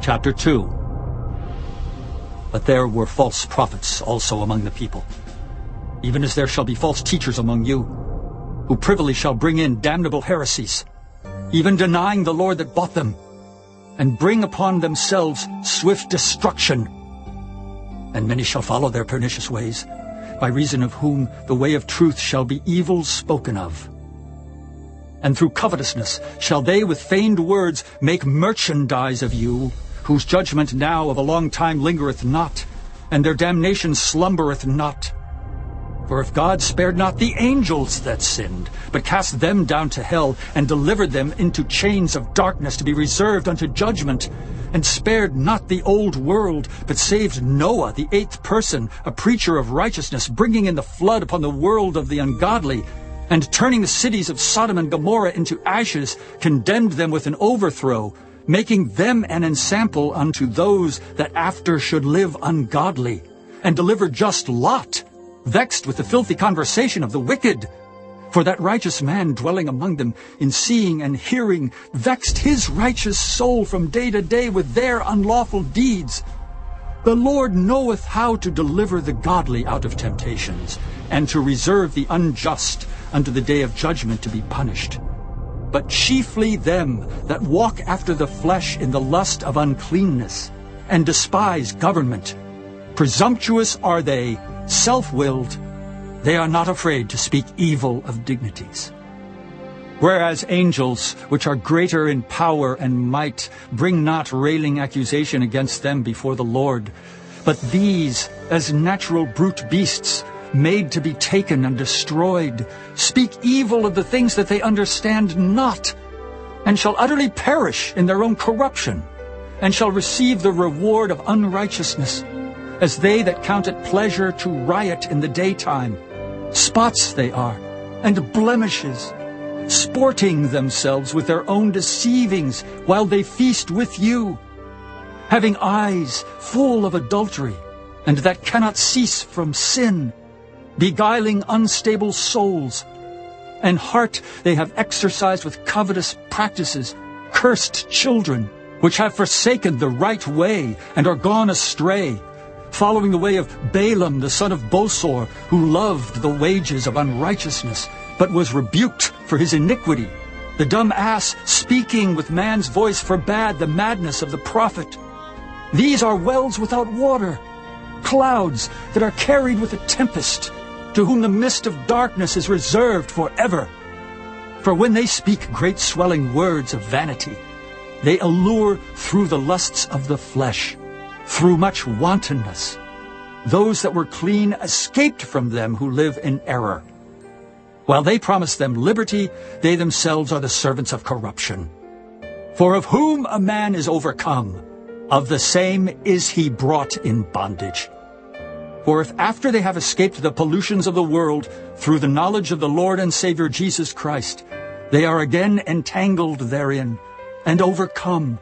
Chapter 2. But there were false prophets also among the people, even as there shall be false teachers among you, who privily shall bring in damnable heresies, even denying the Lord that bought them, and bring upon themselves swift destruction. And many shall follow their pernicious ways, by reason of whom the way of truth shall be evil spoken of. And through covetousness shall they with feigned words make merchandise of you, whose judgment now of a long time lingereth not, and their damnation slumbereth not. For if God spared not the angels that sinned, but cast them down to hell, and delivered them into chains of darkness to be reserved unto judgment, and spared not the old world, but saved Noah, the 8th person, a preacher of righteousness, bringing in the flood upon the world of the ungodly, and turning the cities of Sodom and Gomorrah into ashes, condemned them with an overthrow, making them an ensample unto those that after should live ungodly, and delivered just Lot, vexed with the filthy conversation of the wicked. For that righteous man dwelling among them, in seeing and hearing, vexed his righteous soul from day to day with their unlawful deeds. The Lord knoweth how to deliver the godly out of temptations, and to reserve the unjust unto the day of judgment to be punished. But chiefly them that walk after the flesh in the lust of uncleanness, and despise government. Presumptuous are they, self-willed. They are not afraid to speak evil of dignities. Whereas angels, which are greater in power and might, bring not railing accusation against them before the Lord. But these, as natural brute beasts, made to be taken and destroyed, speak evil of the things that they understand not, and shall utterly perish in their own corruption, and shall receive the reward of unrighteousness, as they that count it pleasure to riot in the daytime. Spots they are, and blemishes, sporting themselves with their own deceivings, while they feast with you, having eyes full of adultery, and that cannot cease from sin, beguiling unstable souls, and heart they have exercised with covetous practices, cursed children, which have forsaken the right way, and are gone astray, following the way of Balaam the son of Bosor, who loved the wages of unrighteousness, but was rebuked for his iniquity. The dumb ass, speaking with man's voice, forbade the madness of the prophet. These are wells without water, clouds that are carried with a tempest, to whom the mist of darkness is reserved forever. For when they speak great swelling words of vanity, they allure through the lusts of the flesh, through much wantonness. Those that were clean escaped from them who live in error. While they promise them liberty, they themselves are the servants of corruption. For of whom a man is overcome, of the same is he brought in bondage. For if after they have escaped the pollutions of the world through the knowledge of the Lord and Savior Jesus Christ, they are again entangled therein and overcome,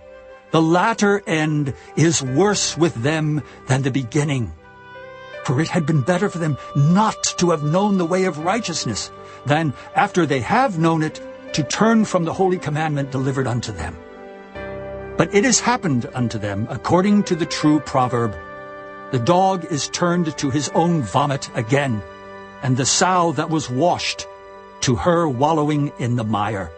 the latter end is worse with them than the beginning. For it had been better for them not to have known the way of righteousness, than, after they have known it, to turn from the holy commandment delivered unto them. But it has happened unto them according to the true proverb, the dog is turned to his own vomit again, and the sow that was washed to her wallowing in the mire.